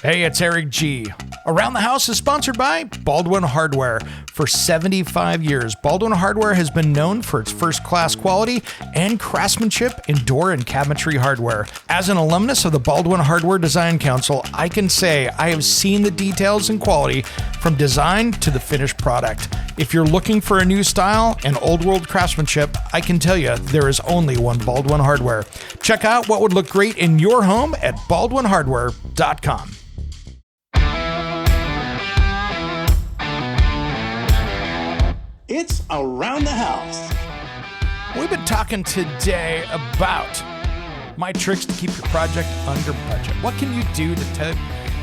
Hey, it's Eric G. Around the House is sponsored by Baldwin Hardware. For 75 years, Baldwin Hardware has been known for its first-class quality and craftsmanship in door and cabinetry hardware. As an alumnus of the Baldwin Hardware Design Council, I can say I have seen the details and quality from design to the finished product. If you're looking for a new style and old-world craftsmanship, I can tell you there is only one Baldwin Hardware. Check out what would look great in your home at baldwinhardware.com. It's Around the House. We've been talking today about my tricks to keep your project under budget. What can you do to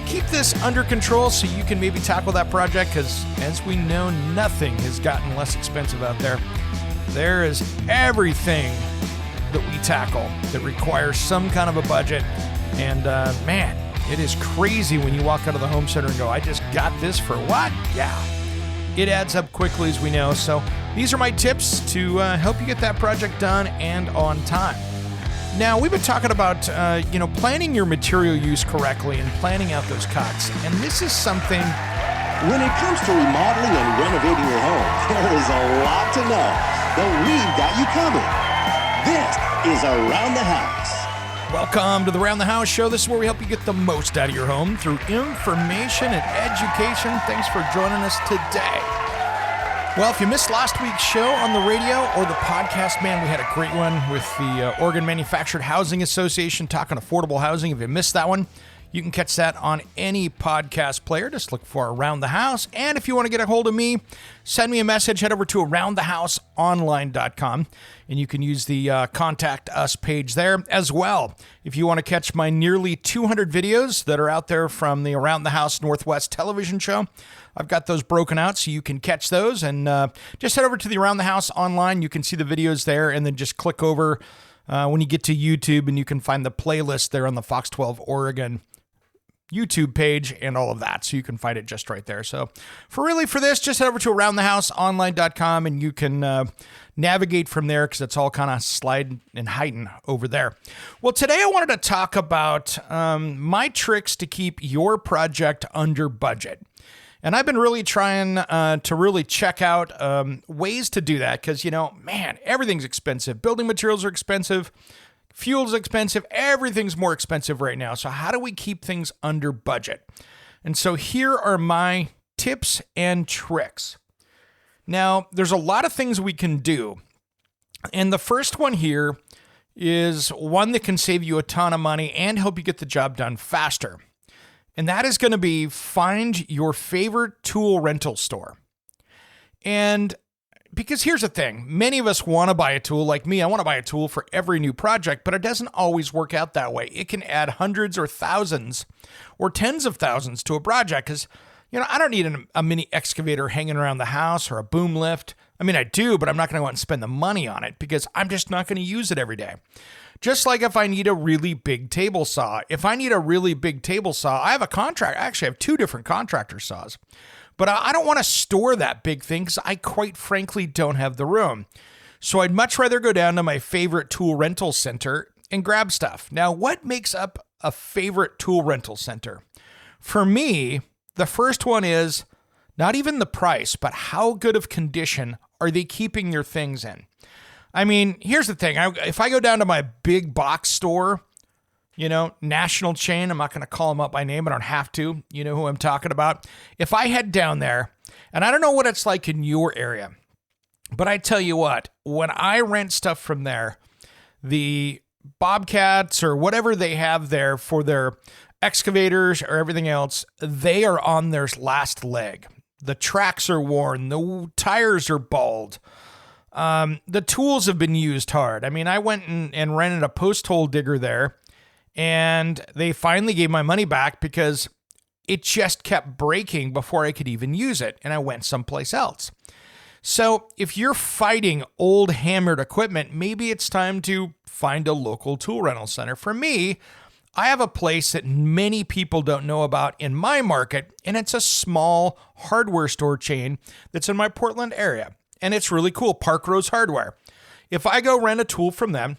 keep this under control so you can maybe tackle that project? Because as we know, nothing has gotten less expensive out there. There is everything that we tackle that requires some kind of a budget. And man, it is crazy when you walk out of the home center and go, I just got this for what? Yeah. It adds up quickly, as we know. So these are my tips to help you get that project done and on time. Now, we've been talking about, planning your material use correctly and planning out those cuts. And this is something... When it comes to remodeling and renovating your home, there is a lot to know, but we've got you covered. This is Around the House. Welcome to the Around the House show. This is where we help you get the most out of your home through information and education. Thanks for joining us today. Well, if you missed last week's show on the radio or the podcast, man, we had a great one with the Oregon Manufactured Housing Association talking affordable housing. If you missed that one, you can catch that on any podcast player. Just look for Around the House. And if you want to get a hold of me, send me a message. Head over to aroundthehouseonline.com, and you can use the Contact Us page there as well. If you want to catch my nearly 200 videos that are out there from the Around the House Northwest television show, I've got those broken out so you can catch those. And just head over to the Around the House online. You can see the videos there, and then just click over when you get to YouTube, and you can find the playlist there on the Fox 12 Oregon YouTube page and all of that. So you can find it just right there. So for this, just head over to aroundthehouseonline.com and you can navigate from there because it's all kind of sliding and hiding over there. Well, today I wanted to talk about my tricks to keep your project under budget. And I've been really trying to really check out ways to do that because, man, everything's expensive. Building materials are expensive. Fuel's expensive. Everything's more expensive right now. So how do we keep things under budget? And so here are my tips and tricks. Now, there's a lot of things we can do. And the first one here is one that can save you a ton of money and help you get the job done faster. And that is going to be find your favorite tool rental store. And because here's the thing, many of us want to buy a tool. Like me, I want to buy a tool for every new project, but it doesn't always work out that way. It can add hundreds or thousands or tens of thousands to a project because, I don't need a mini excavator hanging around the house or a boom lift. I mean, I do, but I'm not going to go out and spend the money on it because I'm just not going to use it every day. Just like if I need a really big table saw. If I need a really big table saw, I have a contract. Actually, I have two different contractor saws. But I don't want to store that big thing because I quite frankly don't have the room. So I'd much rather go down to my favorite tool rental center and grab stuff. Now, what makes up a favorite tool rental center? For me, the first one is not even the price, but how good of condition are they keeping their things in? I mean, here's the thing. If I go down to my big box store, national chain, I'm not going to call them up by name. I don't have to. You know who I'm talking about. If I head down there, and I don't know what it's like in your area, but I tell you what, when I rent stuff from there, the Bobcats or whatever they have there for their excavators or everything else, they are on their last leg. The tracks are worn. The tires are bald. The tools have been used hard. I mean, I went and rented a post hole digger there, and they finally gave my money back because it just kept breaking before I could even use it, and I went someplace else. So if you're fighting old hammered equipment, maybe it's time to find a local tool rental center. For me, I have a place that many people don't know about in my market, and it's a small hardware store chain that's in my Portland area, and it's really cool, Park Rose Hardware. If I go rent a tool from them,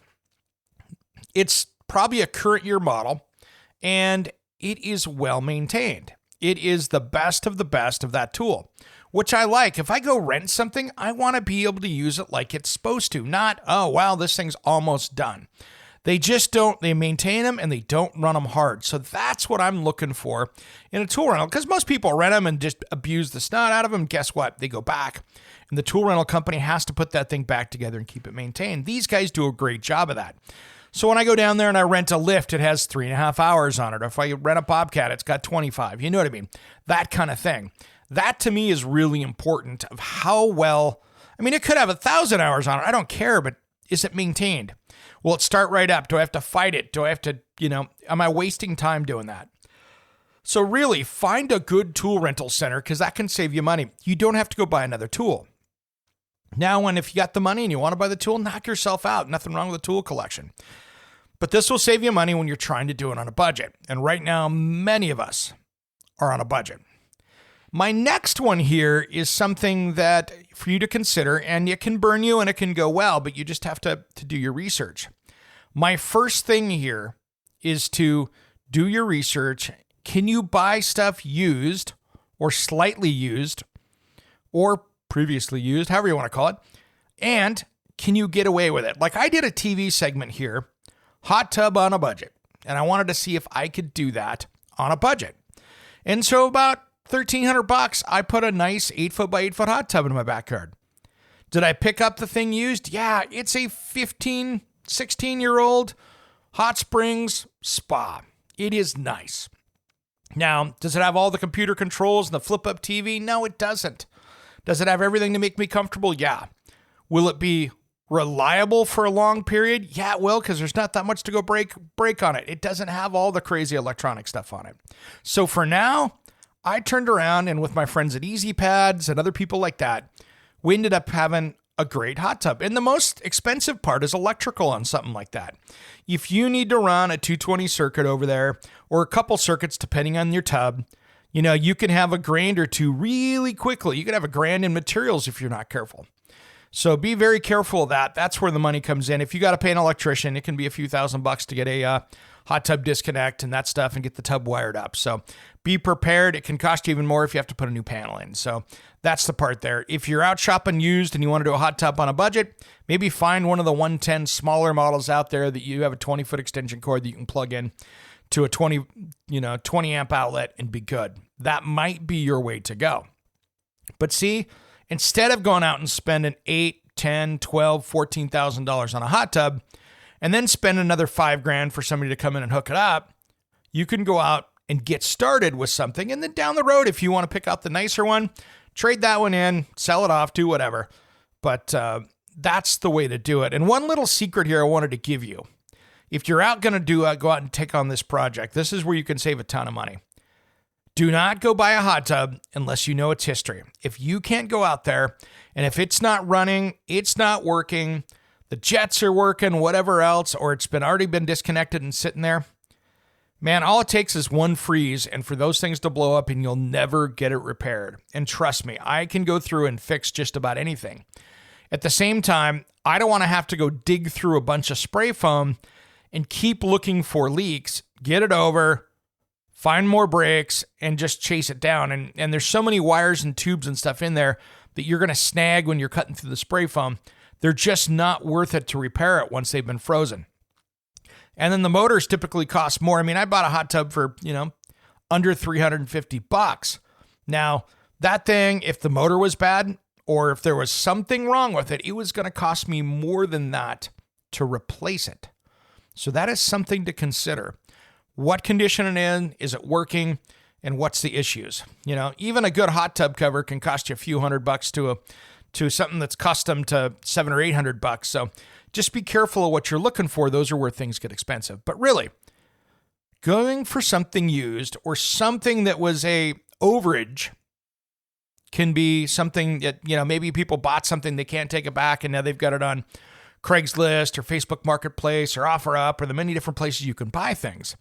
it's probably a current year model, and it is well maintained. It is the best of that tool, which I like. If I go rent something, I want to be able to use it like it's supposed to, not, oh, wow, this thing's almost done. They just don't, they maintain them and they don't run them hard. So that's what I'm looking for in a tool rental, because most people rent them and just abuse the snot out of them. Guess what? They go back and the tool rental company has to put that thing back together and keep it maintained. These guys do a great job of that. So when I go down there and I rent a lift, it has 3.5 hours on it. Or if I rent a Bobcat, it's got 25. You know what I mean? That kind of thing. That to me is really important of how well, I mean, it could have 1,000 hours on it. I don't care, but is it maintained? Will it start right up? Do I have to fight it? Do I have to, am I wasting time doing that? So really find a good tool rental center, because that can save you money. You don't have to go buy another tool. Now, if you got the money and you want to buy the tool, knock yourself out. Nothing wrong with a tool collection. But this will save you money when you're trying to do it on a budget. And right now, many of us are on a budget. My next one here is something that for you to consider, and it can burn you and it can go well, but you just have to do your research. My first thing here is to do your research. Can you buy stuff used or slightly used or previously used, however you want to call it? And can you get away with it? Like I did a TV segment here, hot tub on a budget, and I wanted to see if I could do that on a budget. And so about $1,300, I put a nice 8-foot by 8-foot hot tub in my backyard. Did I pick up the thing used? Yeah, it's a 15, 16-year-old hot springs spa. It is nice. Now, does it have all the computer controls and the flip-up TV? No, it doesn't. Does it have everything to make me comfortable? Yeah. Will it be reliable for a long period? Yeah, it will, because there's not that much to go break on it. It doesn't have all the crazy electronic stuff on it. So for now, I turned around and with my friends at Easy Pads and other people like that, we ended up having a great hot tub. And the most expensive part is electrical on something like that. If you need to run a 220 circuit over there or a couple circuits depending on your tub, you can have $1,000 or $2,000 really quickly. You can have $1,000 in materials if you're not careful. So be very careful of that. That's where the money comes in. If you got to pay an electrician, it can be a few $1,000s to get a hot tub disconnect and that stuff and get the tub wired up. So be prepared. It can cost you even more if you have to put a new panel in. So that's the part there. If you're out shopping used and you want to do a hot tub on a budget, maybe find one of the 110 smaller models out there that you have a 20-foot extension cord that you can plug in to a 20 amp outlet and be good. That might be your way to go. But see, instead of going out and spending $8,000, $10,000, $12,000, $14,000 on a hot tub, and then spend another $5,000 for somebody to come in and hook it up, you can go out and get started with something. And then down the road, if you want to pick out the nicer one, trade that one in, sell it off, do whatever. But that's the way to do it. And one little secret here I wanted to give you. If you're out going to go out and take on this project, this is where you can save a ton of money. Do not go buy a hot tub unless you know its history. If you can't go out there and if it's not running, it's not working, the jets are working, whatever else, or it's already been disconnected and sitting there, man, all it takes is one freeze and for those things to blow up and you'll never get it repaired. And trust me, I can go through and fix just about anything. At the same time, I don't want to have to go dig through a bunch of spray foam and keep looking for leaks, get it over, find more breaks, and just chase it down. And there's so many wires and tubes and stuff in there that you're going to snag when you're cutting through the spray foam. They're just not worth it to repair it once they've been frozen. And then the motors typically cost more. I mean, I bought a hot tub for, under $350. Now, that thing, if the motor was bad or if there was something wrong with it, it was going to cost me more than that to replace it. So that is something to consider. What condition it in? Is it working? And what's the issues? Even a good hot tub cover can cost you a few $100 to something that's custom to $700 or $800. So just be careful of what you're looking for. Those are where things get expensive. But really, going for something used or something that was a overage can be something that, maybe people bought something, they can't take it back, and now they've got it on Craigslist or Facebook Marketplace or OfferUp or the many different places you can buy things.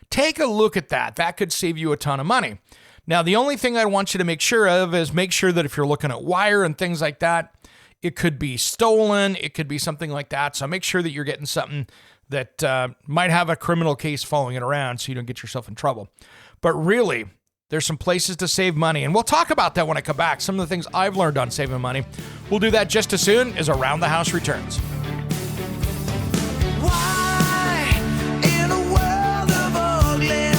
Take a look at that. That could save you a ton of money. Now, the only thing I want you to make sure of is make sure that if you're looking at wire and things like that, it could be stolen. It could be something like that. So make sure that you're getting something that might have a criminal case following it around so you don't get yourself in trouble. But really, there's some places to save money, and we'll talk about that when I come back. Some of the things I've learned on saving money. We'll do that just as soon as Around the House returns. Why, in a world of ugly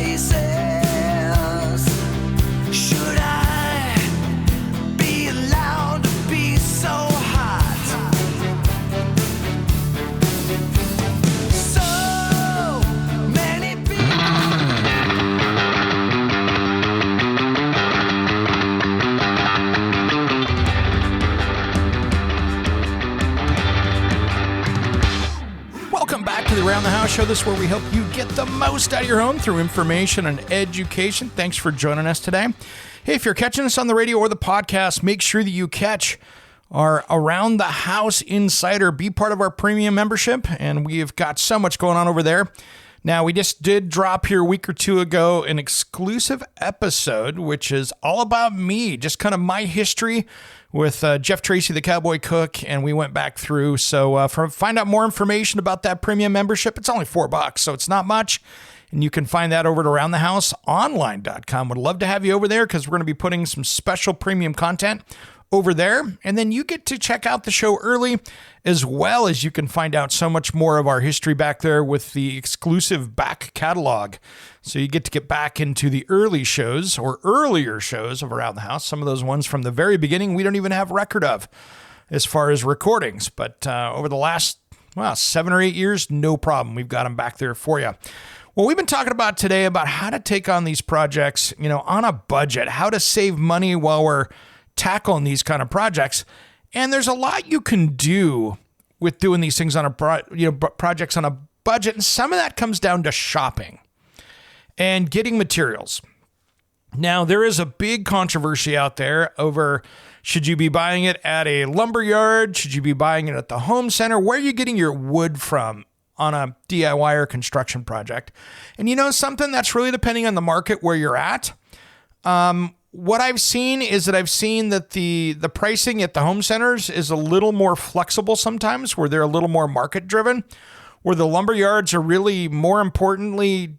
faces, should I be allowed to be so hot? So many people. Welcome back to the Around the House show. This is where we help you get the most out of your home through information and education. Thanks for joining us today. Hey, if you're catching us on the radio or the podcast, make sure that you catch our Around the House Insider. Be part of our premium membership, and we've got so much going on over there. Now, we just did drop here a week or two ago an exclusive episode, which is all about me, just kind of my history with Jeff Tracy, the Cowboy Cook, and we went back through. So find out more information about that premium membership. It's only $4, so it's not much. And you can find that over at aroundthehouseonline.com. Would love to have you over there because we're going to be putting some special premium content over there. And then you get to check out the show early, as well as you can find out so much more of our history back there with the exclusive back catalog. So you get to get back into the early shows or earlier shows of Around the House. Some of those ones from the very beginning, we don't even have record of as far as recordings. But over the last, 7 or 8 years, no problem. We've got them back there for you. Well, we've been talking about today about how to take on these projects, on a budget, how to save money while we're tackling these kind of projects. And there's a lot you can do with doing these things on projects on a budget. And some of that comes down to shopping and getting materials. Now, there is a big controversy out there over, should you be buying it at a lumber yard? Should you be buying it at the home center? Where are you getting your wood from on a DIY or construction project? And something that's really depending on the market where you're at. What I've seen is that the pricing at the home centers is a little more flexible sometimes, where they're a little more market driven, where the lumber yards are really more importantly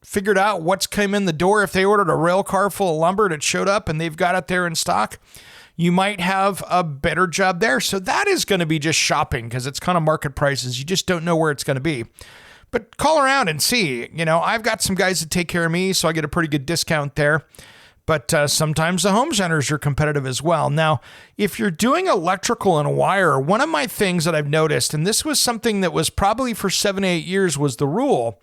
figured out what's come in the door. If they ordered a rail car full of lumber and it showed up and they've got it there in stock, you might have a better job there. So that is going to be just shopping because it's kind of market prices. You just don't know where it's going to be. But call around and see. I've got some guys that take care of me, so I get a pretty good discount there. But sometimes the home centers are competitive as well. Now, if you're doing electrical and wire, one of my things that I've noticed, and this was something that was probably for 7, 8 years was the rule,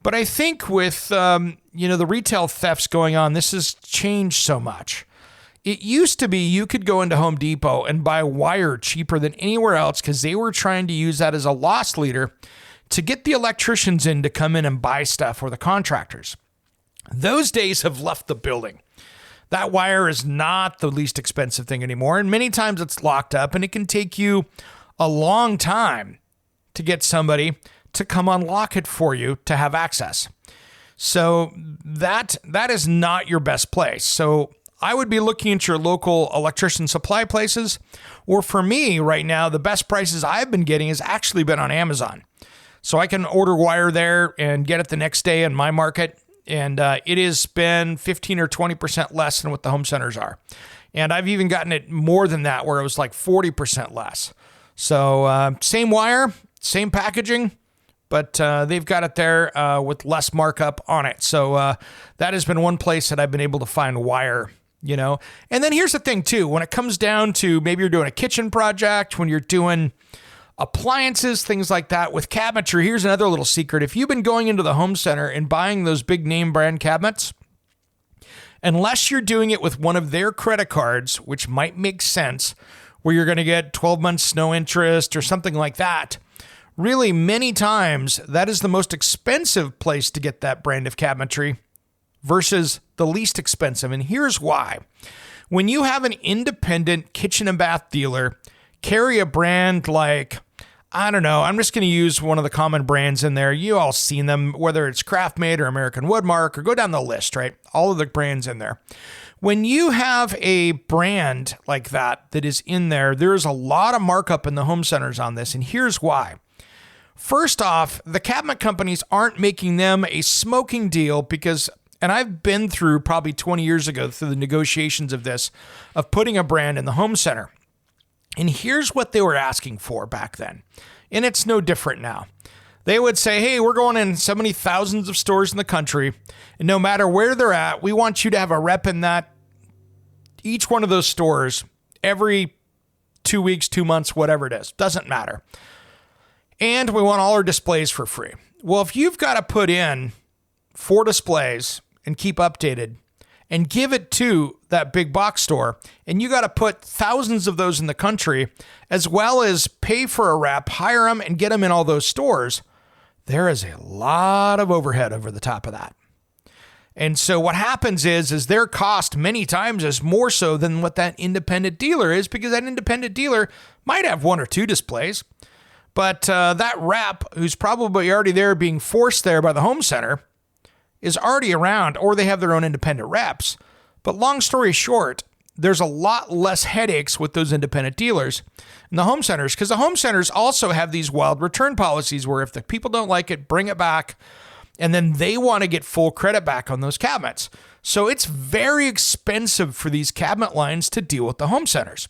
but I think with the retail thefts going on, this has changed so much. It used to be you could go into Home Depot and buy wire cheaper than anywhere else because they were trying to use that as a loss leader to get the electricians in to come in and buy stuff, or the contractors. Those days have left the building. That wire is not the least expensive thing anymore, and many times it's locked up, and it can take you a long time to get somebody to come unlock it for you to have access. So that is not your best place. So I would be looking at your local electrician supply places, or for me right now, the best prices I've been getting has actually been on Amazon. So I can order wire there and get it the next day in my market. And it has been 15 or 20% less than what the home centers are. And I've even gotten it more than that, where it was like 40% less. So same wire, same packaging, but they've got it there with less markup on it. So that has been one place that I've been able to find wire, And then here's the thing too, when it comes down to maybe you're doing a kitchen project, when you're doing appliances, things like that with cabinetry, here's another little secret. If you've been going into the home center and buying those big name brand cabinets, unless you're doing it with one of their credit cards, which might make sense, where you're going to get 12 months no interest or something like that, really many times that is the most expensive place to get that brand of cabinetry versus the least expensive. And here's why. When you have an independent kitchen and bath dealer carry a brand like, I don't know, I'm just going to use one of the common brands in there. You all seen them, whether it's Craftmade or American Woodmark, or go down the list, right? All of the brands in there. When you have a brand like that is in there, there's a lot of markup in the home centers on this. And here's why. First off, the cabinet companies aren't making them a smoking deal because, and I've been through probably 20 years ago through the negotiations of this, of putting a brand in the home center. And here's what they were asking for back then. And it's no different now. They would say, hey, we're going in so many thousands of stores in the country, and no matter where they're at, we want you to have a rep in that each one of those stores every 2 weeks, 2 months, whatever it is. Doesn't matter. And we want all our displays for free. Well, if you've got to put in 4 displays and keep updated and give it to that big box store, and you got to put thousands of those in the country, as well as pay for a rep, hire them, and get them in all those stores, there is a lot of overhead over the top of that. And so what happens is their cost many times is more so than what that independent dealer is, because that independent dealer might have 1 or 2 displays. But that rep, who's probably already there being forced there by the home center, is already around, or they have their own independent reps. But long story short, there's a lot less headaches with those independent dealers and the home centers, because the home centers also have these wild return policies where if the people don't like it, bring it back, and then they want to get full credit back on those cabinets. So it's very expensive for these cabinet lines to deal with the home centers.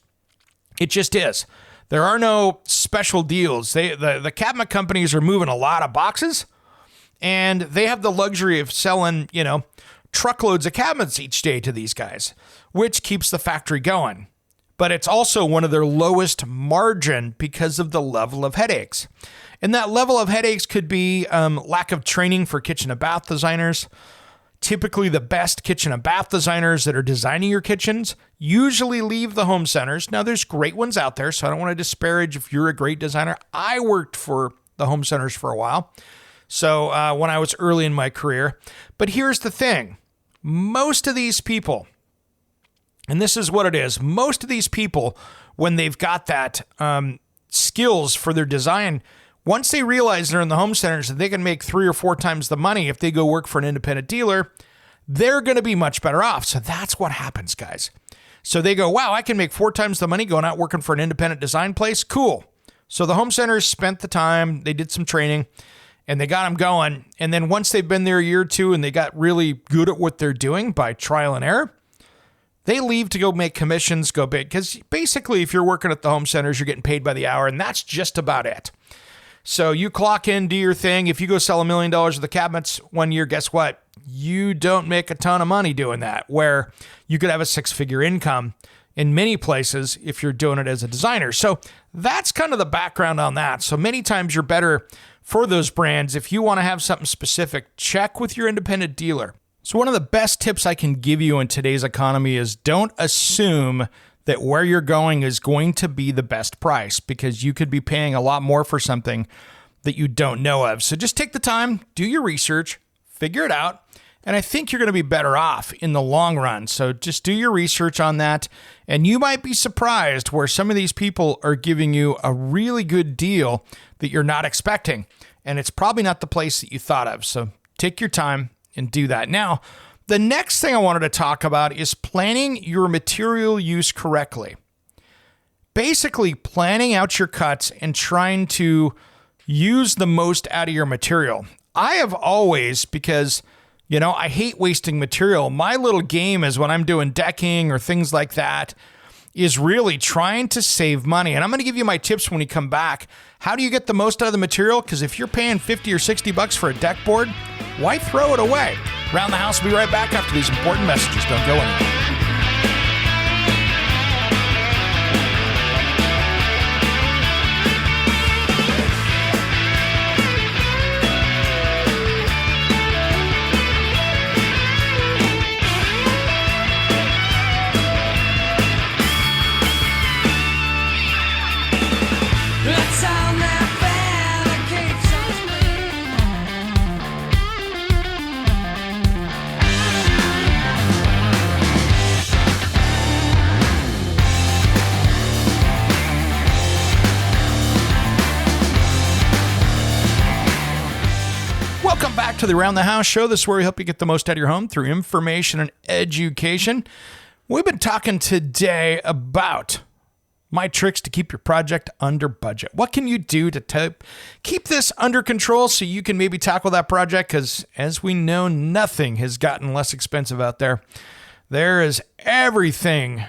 It just is. There are no special deals. The cabinet companies are moving a lot of boxes, and they have the luxury of selling, truckloads of cabinets each day to these guys, which keeps the factory going. But it's also one of their lowest margin because of the level of headaches. And that level of headaches could be lack of training for kitchen and bath designers. Typically, the best kitchen and bath designers that are designing your kitchens usually leave the home centers. Now, there's great ones out there, so I don't want to disparage if you're a great designer. I worked for the home centers for a while, so when I was early in my career. But here's the thing. Most of these people, and this is what it is, most of these people, when they've got that skills for their design, once they realize they're in the home centers that they can make 3 or 4 times the money if they go work for an independent dealer, they're going to be much better off. So that's what happens, guys. So they go, wow, I can make 4 times the money going out working for an independent design place. Cool. So the home centers spent the time, they did some training, and they got them going. And then once they've been there a year or two and they got really good at what they're doing by trial and error, they leave to go make commissions, go big. Because basically, if you're working at the home centers, you're getting paid by the hour, and that's just about it. So you clock in, do your thing. If you go sell $1 million worth of cabinets one year, guess what? You don't make a ton of money doing that, where you could have a 6-figure income in many places if you're doing it as a designer. So that's kind of the background on that. So many times you're better for those brands. If you want to have something specific, check with your independent dealer. So one of the best tips I can give you in today's economy is don't assume that where you're going is going to be the best price, because you could be paying a lot more for something that you don't know of. So just take the time, do your research, figure it out, and I think you're going to be better off in the long run. So just do your research on that, and you might be surprised where some of these people are giving you a really good deal that you're not expecting, and it's probably not the place that you thought of. So take your time and do that. Now, the next thing I wanted to talk about is planning your material use correctly. Basically, planning out your cuts and trying to use the most out of your material. I have always, because, I hate wasting material. My little game is when I'm doing decking or things like that, is really trying to save money. And I'm going to give you my tips when we come back. How do you get the most out of the material? Because if you're paying $50 or $60 for a deck board, why throw it away? Around the House will be right back after these important messages. Don't go anywhere. Let's on that fan that keeps on Welcome back to the Around the House show. This is where we help you get the most out of your home through information and education. We've been talking today about My tricks to keep your project under budget. What can you do to keep this under control so you can maybe tackle that project? Because as we know, nothing has gotten less expensive out there. There is everything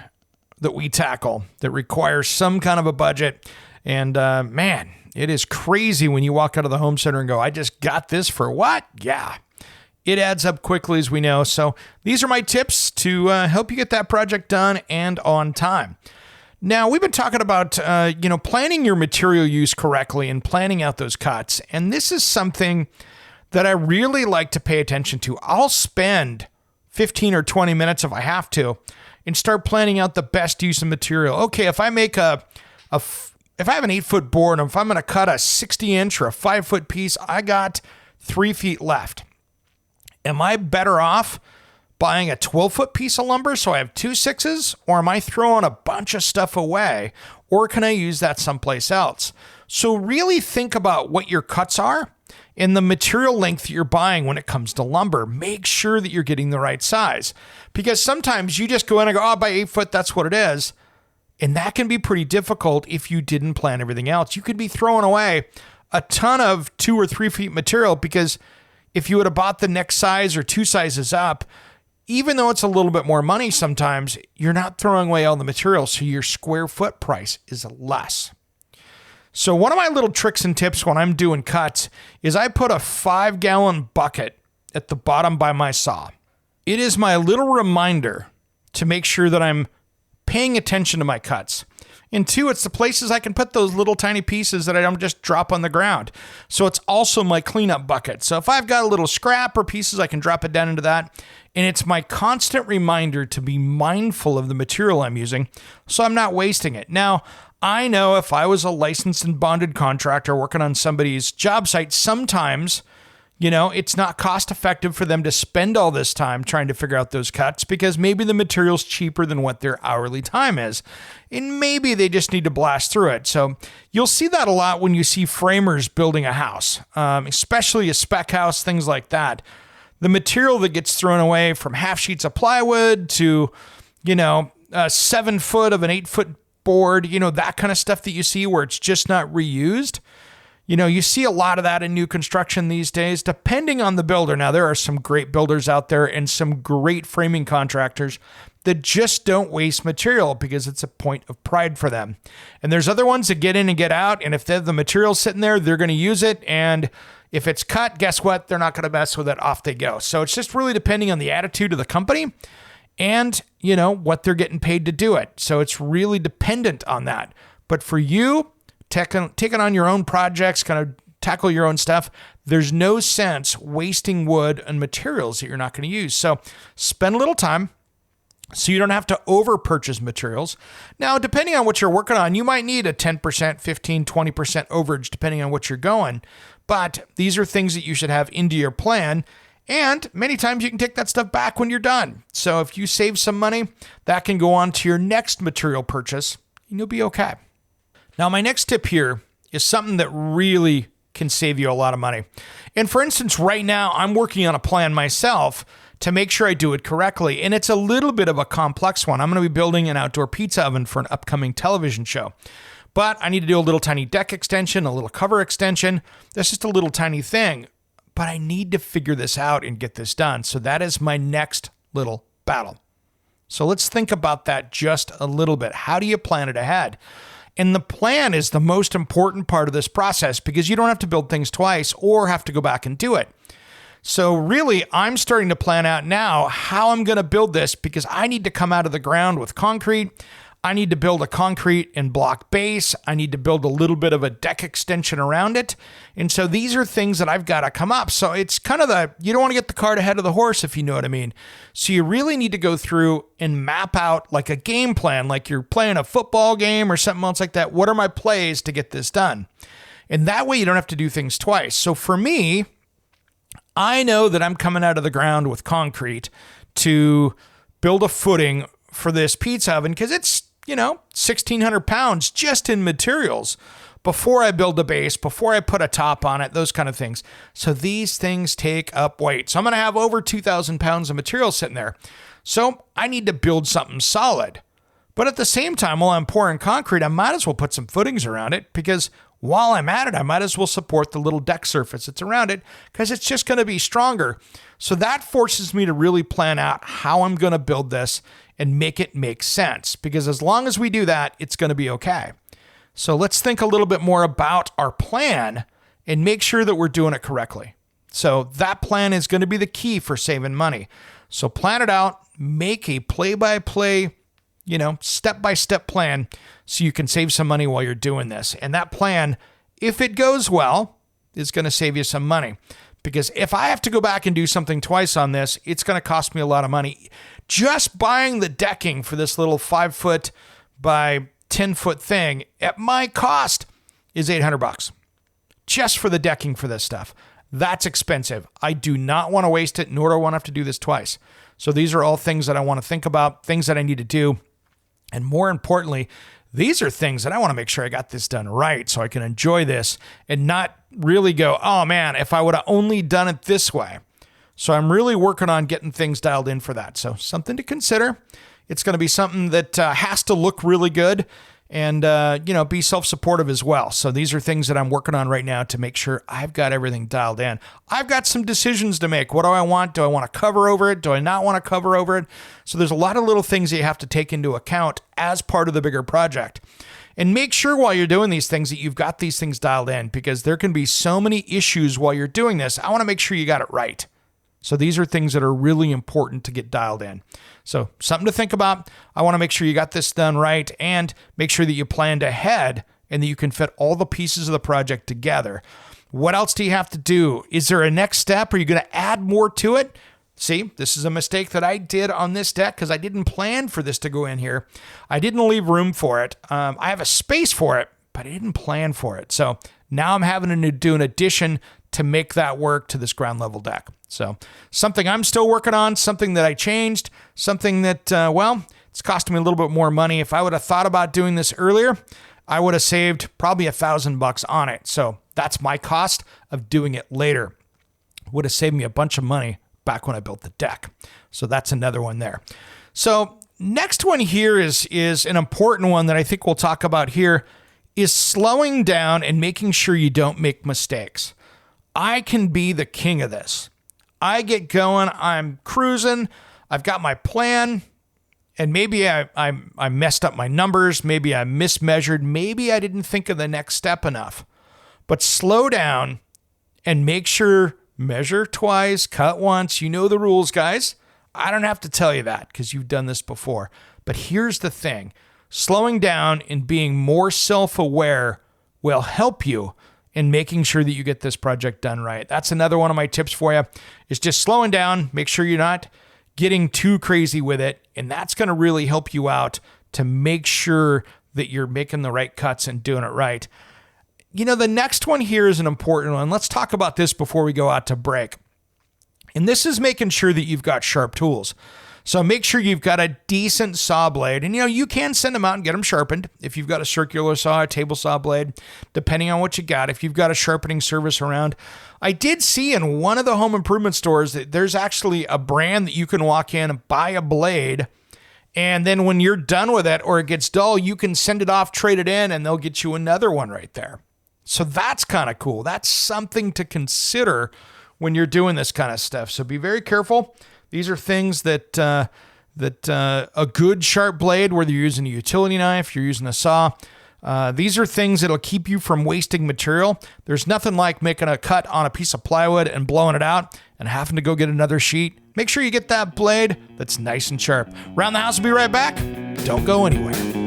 that we tackle that requires some kind of a budget. And man, it is crazy when you walk out of the home center and go, I just got this for what? Yeah. It adds up quickly, as we know. So these are my tips to help you get that project done and on time. Now, we've been talking about, planning your material use correctly and planning out those cuts. And this is something that I really like to pay attention to. I'll spend 15 or 20 minutes if I have to and start planning out the best use of material. Okay, if I make if I have an 8-foot board, and if I'm going to cut a 60-inch or a 5-foot piece, I got 3 feet left. Am I better off buying a 12-foot piece of lumber so I have 2 6s, or am I throwing a bunch of stuff away, or can I use that someplace else? So really think about what your cuts are and the material length that you're buying when it comes to lumber. Make sure that you're getting the right size, because sometimes you just go in and go, oh, by 8 foot, that's what it is. And that can be pretty difficult if you didn't plan everything else. You could be throwing away a ton of 2 or 3 feet material, because if you would have bought the next size or 2 sizes up, even though it's a little bit more money sometimes, you're not throwing away all the material, so your square foot price is less. So one of my little tricks and tips when I'm doing cuts is I put a 5-gallon bucket at the bottom by my saw. It is my little reminder to make sure that I'm paying attention to my cuts. And 2, it's the places I can put those little tiny pieces that I don't just drop on the ground. So it's also my cleanup bucket. So if I've got a little scrap or pieces, I can drop it down into that. And it's my constant reminder to be mindful of the material I'm using so I'm not wasting it. Now, I know if I was a licensed and bonded contractor working on somebody's job site, sometimes, it's not cost effective for them to spend all this time trying to figure out those cuts, because maybe the material's cheaper than what their hourly time is. And maybe they just need to blast through it. So you'll see that a lot when you see framers building a house, especially a spec house, things like that. The material that gets thrown away, from half sheets of plywood to, 7 foot of an 8-foot board, that kind of stuff that you see where it's just not reused. You see a lot of that in new construction these days, depending on the builder. Now, there are some great builders out there and some great framing contractors that just don't waste material because it's a point of pride for them. And there's other ones that get in and get out, and if the material's sitting there, they're going to use it. And if it's cut, guess what? They're not going to mess with it. Off they go. So it's just really depending on the attitude of the company and, what they're getting paid to do it. So it's really dependent on that. But for you, taking on your own projects, kind of tackle your own stuff, there's no sense wasting wood and materials that you're not going to use. So spend a little time so you don't have to over purchase materials. Now, depending on what you're working on, you might need a 10%, 15, 20% overage, depending on what you're going. But these are things that you should have into your plan. And many times you can take that stuff back when you're done. So if you save some money, that can go on to your next material purchase and you'll be okay. Now, my next tip here is something that really can save you a lot of money. And for instance, right now, I'm working on a plan myself to make sure I do it correctly. And it's a little bit of a complex one. I'm going to be building an outdoor pizza oven for an upcoming television show. But I need to do a little tiny deck extension, a little cover extension. That's just a little tiny thing. But I need to figure this out and get this done. So that is my next little battle. So let's think about that just a little bit. How do you plan it ahead? And the plan is the most important part of this process, because you don't have to build things twice or have to go back and do it. So really, I'm starting to plan out now how I'm going to build this, because I need to come out of the ground with concrete. I need to build a concrete and block base. I need to build a little bit of a deck extension around it. And so these are things that I've got to come up. So it's kind of you don't want to get the cart ahead of the horse, if you know what I mean. So you really need to go through and map out like a game plan, like you're playing a football game or something else like that. What are my plays to get this done? And that way you don't have to do things twice. So for me, I know that I'm coming out of the ground with concrete to build a footing for this pizza oven, because it's 1,600 pounds just in materials before I build the base, before I put a top on it, those kind of things. So these things take up weight. So I'm going to have over 2,000 pounds of material sitting there. So I need to build something solid. But at the same time, while I'm pouring concrete, I might as well put some footings around it, because while I'm at it, I might as well support the little deck surface that's around it, because it's just going to be stronger. So that forces me to really plan out how I'm going to build this and make it make sense, because as long as we do that, it's going to be okay. So let's think a little bit more about our plan and make sure that we're doing it correctly. So that plan is going to be the key for saving money. So plan it out, make a play-by-play, step-by-step plan so you can save some money while you're doing this. And that plan, if it goes well, is going to save you some money. Because if I have to go back and do something twice on this, it's going to cost me a lot of money. Just buying the decking for this little 5-foot by 10-foot thing at my cost is $800 just for the decking for this stuff. That's expensive. I do not want to waste it, nor do I want to have to do this twice. So these are all things that I want to think about, things that I need to do. And more importantly, these are things that I want to make sure I got this done right so I can enjoy this and not really go, oh man, if I would have only done it this way. So I'm really working on getting things dialed in for that. So something to consider. It's going to be something that has to look really good and, be self-supportive as well. So these are things that I'm working on right now to make sure I've got everything dialed in. I've got some decisions to make. What do I want? Do I want to cover over it? Do I not want to cover over it? So there's a lot of little things that you have to take into account as part of the bigger project. And make sure while you're doing these things that you've got these things dialed in, because there can be so many issues while you're doing this. I want to make sure you got it right. So these are things that are really important to get dialed in. So something to think about. I want to make sure you got this done right and make sure that you planned ahead and that you can fit all the pieces of the project together. What else do you have to do? Is there a next step? Are you going to add more to it? See, this is a mistake that I did on this deck because I didn't plan for this to go in here. I didn't leave room for it. I have a space for it, but I didn't plan for it. So now I'm having to do an addition to make that work to this ground level deck. So something I'm still working on, something that I changed, something that, it's costing me a little bit more money. If I would have thought about doing this earlier, I would have saved probably $1,000 on it. So that's my cost of doing it later. Would have saved me a bunch of money back when I built the deck. So that's another one there. So next one here is an important one that I think we'll talk about here, is slowing down and making sure you don't make mistakes. I can be the king of this. I get going, I'm cruising, I've got my plan, and maybe I messed up my numbers, maybe I mismeasured, maybe I didn't think of the next step enough. But slow down and make sure, measure twice, cut once. You know the rules, guys. I don't have to tell you that because you've done this before. But here's the thing. Slowing down and being more self-aware will help you in making sure that you get this project done right. That's another one of my tips for you, is just slowing down. Make sure you're not getting too crazy with it. And that's going to really help you out to make sure that you're making the right cuts and doing it right. The next one here is an important one. Let's talk about this before we go out to break. And this is making sure that you've got sharp tools. So make sure you've got a decent saw blade. And, you can send them out and get them sharpened if you've got a circular saw, a table saw blade, depending on what you got. If you've got a sharpening service around. I did see in one of the home improvement stores that there's actually a brand that you can walk in and buy a blade. And then when you're done with it or it gets dull, you can send it off, trade it in, and they'll get you another one right there. So that's kind of cool. That's something to consider when you're doing this kind of stuff. So be very careful. These are things that a good sharp blade, whether you're using a utility knife, you're using a saw, these are things that'll keep you from wasting material. There's nothing like making a cut on a piece of plywood and blowing it out and having to go get another sheet. Make sure you get that blade that's nice and sharp. Round the House will be right back. Don't go anywhere.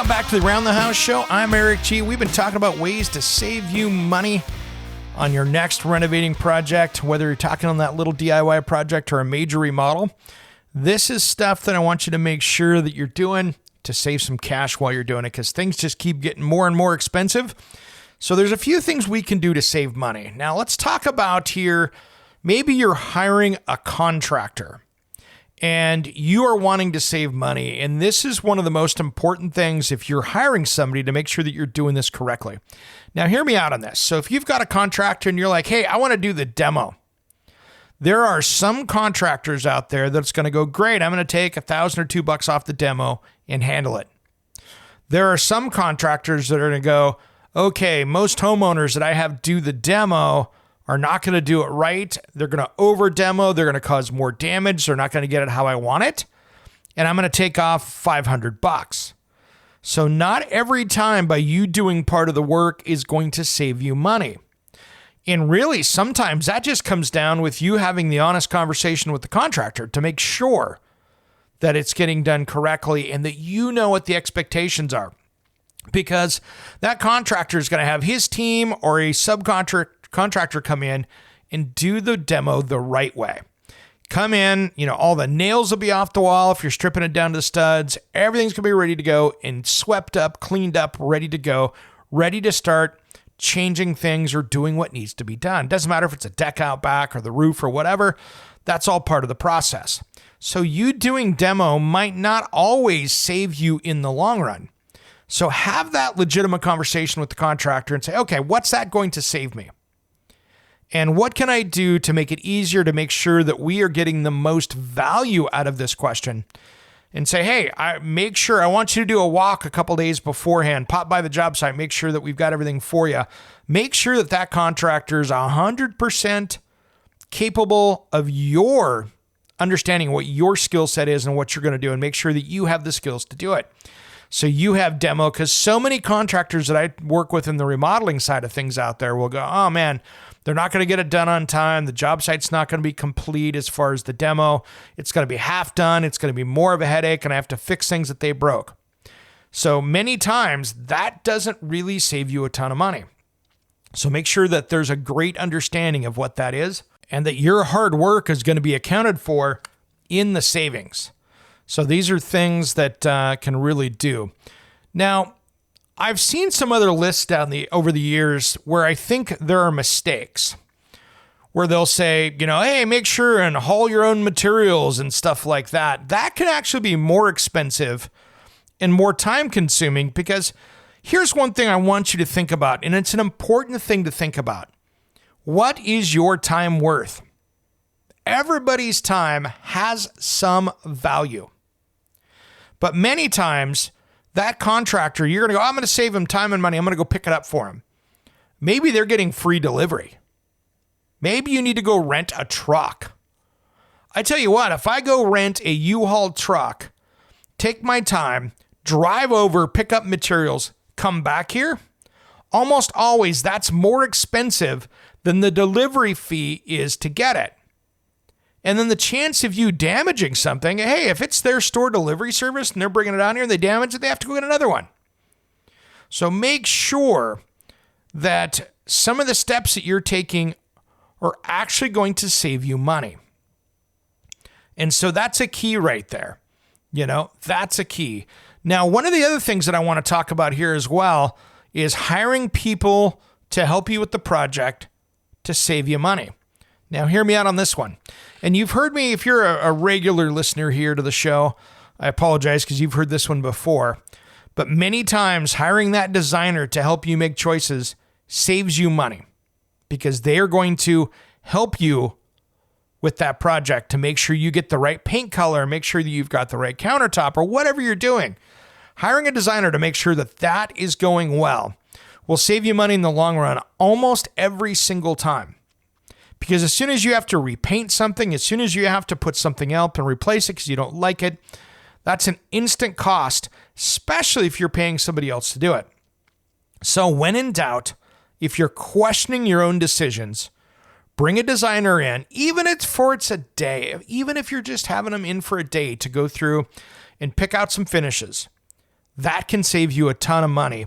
Back to the Around the House show. I'm Eric G. We've been talking about ways to save you money on your next renovating project, whether you're talking on that little DIY project or a major remodel. This is stuff that I want you to make sure that you're doing to save some cash while you're doing it, because things just keep getting more and more expensive. So there's a few things we can do to save money. Now let's talk about here, maybe you're hiring a contractor and you are wanting to save money. And this is one of the most important things if you're hiring somebody, to make sure that you're doing this correctly. Now hear me out on this. So if you've got a contractor and you're like, hey, I want to do the demo. There are some contractors out there that's going to go, great, I'm going to take $1,000 or $2 off the demo and handle it. There are some contractors that are going to go, okay, most homeowners that I have do the demo are not going to do it right. They're going to over demo. They're going to cause more damage. They're not going to get it how I want it. And I'm going to take off $500. So not every time by you doing part of the work is going to save you money. And really, sometimes that just comes down with you having the honest conversation with the contractor to make sure that it's getting done correctly and that you know what the expectations are. Because that contractor is going to have his team or a subcontractor come in and do the demo the right way. Come in, all the nails will be off the wall if you're stripping it down to the studs. Everything's going to be ready to go and swept up, cleaned up, ready to go, ready to start changing things or doing what needs to be done. Doesn't matter if it's a deck out back or the roof or whatever. That's all part of the process. So you doing demo might not always save you in the long run. So have that legitimate conversation with the contractor and say, okay, what's that going to save me? And what can I do to make it easier to make sure that we are getting the most value out of this question? And say, hey, I want you to do a walk a couple days beforehand, pop by the job site, make sure that we've got everything for you. Make sure that that contractor is 100% capable of your understanding what your skill set is and what you're going to do, and make sure that you have the skills to do it. So you have demo, because so many contractors that I work with in the remodeling side of things out there will go, oh man, they're not going to get it done on time. The job site's not going to be complete as far as the demo. It's going to be half done. It's going to be more of a headache, and I have to fix things that they broke. So many times that doesn't really save you a ton of money. So make sure that there's a great understanding of what that is and that your hard work is going to be accounted for in the savings. So these are things that can really do. Now, I've seen some other lists over the years where I think there are mistakes, where they'll say, hey, make sure and haul your own materials and stuff like that. That can actually be more expensive and more time consuming, because here's one thing I want you to think about, and it's an important thing to think about. What is your time worth? Everybody's time has some value. But many times, that contractor, you're going to go, I'm going to save him time and money. I'm going to go pick it up for him. Maybe they're getting free delivery. Maybe you need to go rent a truck. I tell you what, if I go rent a U-Haul truck, take my time, drive over, pick up materials, come back here, almost always that's more expensive than the delivery fee is to get it. And then the chance of you damaging something, hey, if it's their store delivery service and they're bringing it down here and they damage it, they have to go get another one. So make sure that some of the steps that you're taking are actually going to save you money. And so that's a key right there. That's a key. Now, one of the other things that I want to talk about here as well is hiring people to help you with the project to save you money. Now, hear me out on this one. And you've heard me, if you're a regular listener here to the show, I apologize because you've heard this one before. But many times, hiring that designer to help you make choices saves you money, because they are going to help you with that project to make sure you get the right paint color, make sure that you've got the right countertop or whatever you're doing. Hiring a designer to make sure that that is going well will save you money in the long run almost every single time. Because as soon as you have to repaint something, as soon as you have to put something else and replace it because you don't like it, that's an instant cost, especially if you're paying somebody else to do it. So when in doubt, if you're questioning your own decisions, bring a designer in, even if it's a day, even if you're just having them in for a day to go through and pick out some finishes. That can save you a ton of money.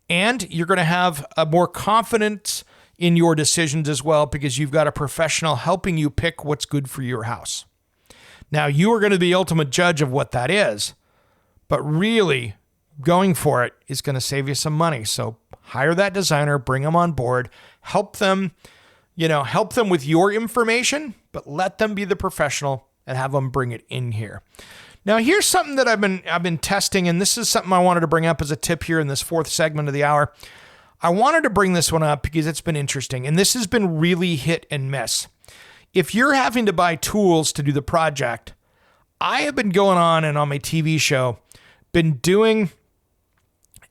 And you're going to have a more confidence in your decisions as well, because you've got a professional helping you pick what's good for your house. Now, you are going to be the ultimate judge of what that is, but really going for it is going to save you some money. So hire that designer, bring them on board, help them with your information, but let them be the professional and have them bring it in here. Now, here's something that I've been testing, and this is something I wanted to bring up as a tip here in this fourth segment of the hour. I wanted to bring this one up because it's been interesting, and this has been really hit and miss. If you're having to buy tools to do the project, I have been going on and on my TV show, been doing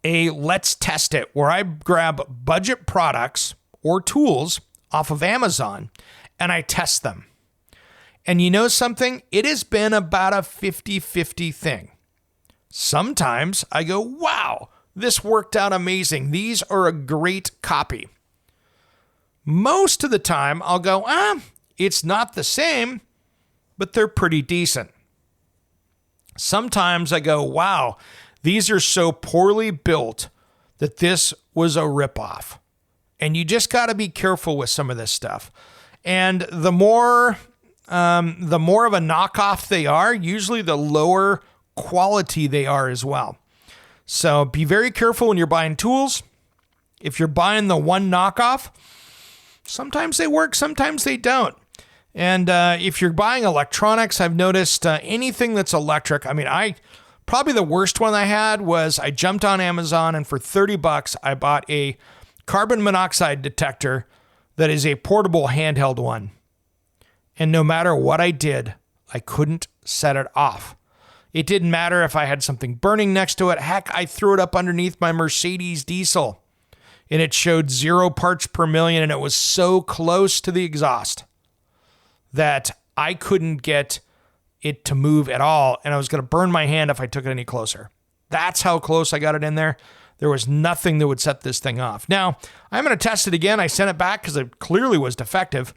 a let's test it, where I grab budget products or tools off of Amazon and I test them. And you know something? It has been about a 50-50 thing. Sometimes I go, wow, this worked out amazing. These are a great copy. Most of the time I'll go, it's not the same, but they're pretty decent. Sometimes I go, wow, these are so poorly built that this was a ripoff. And you just got to be careful with some of this stuff. And the more of a knockoff they are, usually the lower quality they are as well. So be very careful when you're buying tools. If you're buying the one knockoff, sometimes they work, sometimes they don't. And if you're buying electronics, I've noticed anything that's electric. I mean, probably the worst one I had was I jumped on Amazon and for $30 I bought a carbon monoxide detector that is a portable handheld one. And no matter what I did, I couldn't set it off. It didn't matter if I had something burning next to it. Heck, I threw it up underneath my Mercedes diesel and it showed 0 parts per million, and it was so close to the exhaust that I couldn't get it to move at all, and I was going to burn my hand if I took it any closer. That's how close I got it in there. There was nothing that would set this thing off. Now, I'm going to test it again. I sent it back because it clearly was defective,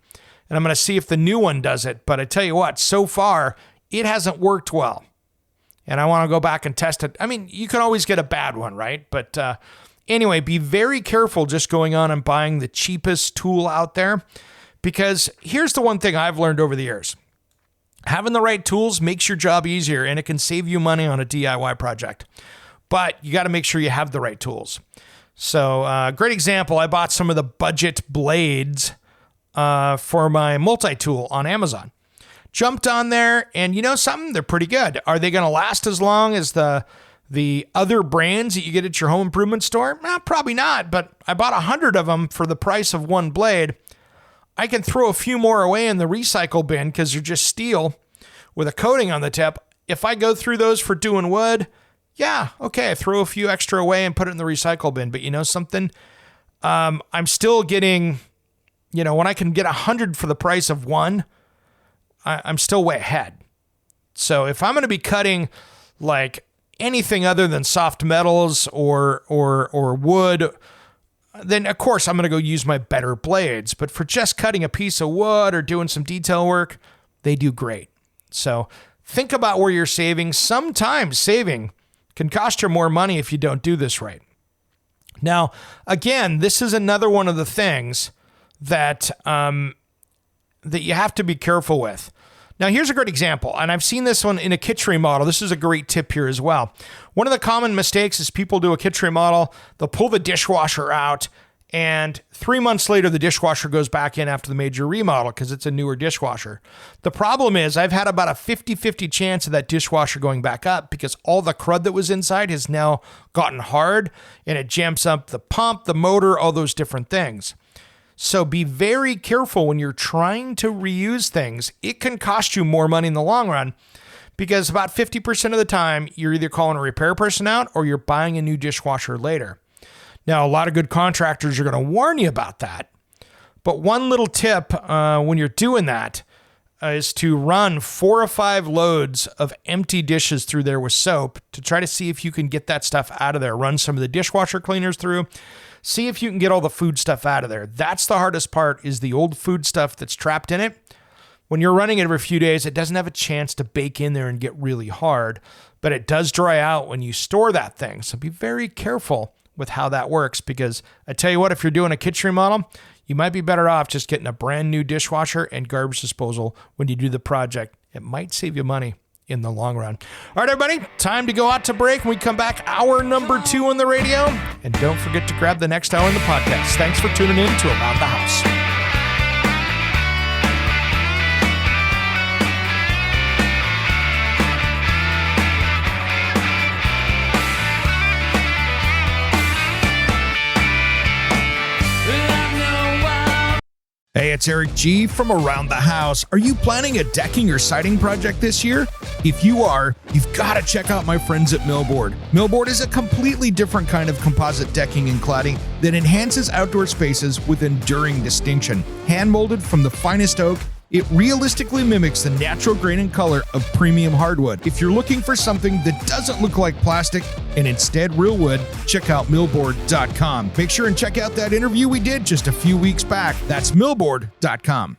and I'm going to see if the new one does it. But I tell you what, so far, it hasn't worked well, and I want to go back and test it. I mean, you can always get a bad one, right? But anyway, be very careful just going on and buying the cheapest tool out there, because here's the one thing I've learned over the years. Having the right tools makes your job easier, and it can save you money on a DIY project. But you got to make sure you have the right tools. So great example, I bought some of the budget blades for my multi-tool on Amazon. Jumped on there, and you know something? They're pretty good. Are they going to last as long as the other brands that you get at your home improvement store? Well, probably not, but I bought 100 of them for the price of one blade. I can throw a few more away in the recycle bin because they're just steel with a coating on the tip. If I go through those for doing wood, yeah, okay, I throw a few extra away and put it in the recycle bin. But you know something? I'm still getting, when I can get 100 for the price of one, I'm still way ahead. So if I'm going to be cutting like anything other than soft metals or wood, then of course I'm going to go use my better blades. But for just cutting a piece of wood or doing some detail work, they do great. So think about where you're saving. Sometimes saving can cost you more money if you don't do this right. Now, again, this is another one of the things that that you have to be careful with. Now, here's a great example, and I've seen this one in a kitchen remodel. This is a great tip here as well. One of the common mistakes is people do a kitchen remodel, they'll pull the dishwasher out, and 3 months later, the dishwasher goes back in after the major remodel because it's a newer dishwasher. The problem is I've had about a 50-50 chance of that dishwasher going back up because all the crud that was inside has now gotten hard, and it jams up the pump, the motor, all those different things. So be very careful when you're trying to reuse things. It can cost you more money in the long run because about 50% of the time, you're either calling a repair person out or you're buying a new dishwasher later. Now, a lot of good contractors are going to warn you about that. But one little tip when you're doing that is to run 4 or 5 loads of empty dishes through there with soap to try to see if you can get that stuff out of there. Run some of the dishwasher cleaners through. See if you can get all the food stuff out of there. That's the hardest part, is the old food stuff that's trapped in it. When you're running it every few days, it doesn't have a chance to bake in there and get really hard, but it does dry out when you store that thing. So be very careful with how that works, because I tell you what, if you're doing a kitchen remodel, you might be better off just getting a brand new dishwasher and garbage disposal when you do the project. It might save you money in the long run. All right, everybody, time to go out to break. When we come back, hour number 2 on the radio. And don't forget to grab the next hour in the podcast. Thanks for tuning in to Around the House. Hey, it's Eric G. from Around the House. Are you planning a decking or siding project this year? If you are, you've got to check out my friends at Millboard. Millboard is a completely different kind of composite decking and cladding that enhances outdoor spaces with enduring distinction. Hand-molded from the finest oak, it realistically mimics the natural grain and color of premium hardwood. If you're looking for something that doesn't look like plastic and instead real wood, check out millboard.com. Make sure and check out that interview we did just a few weeks back. That's millboard.com.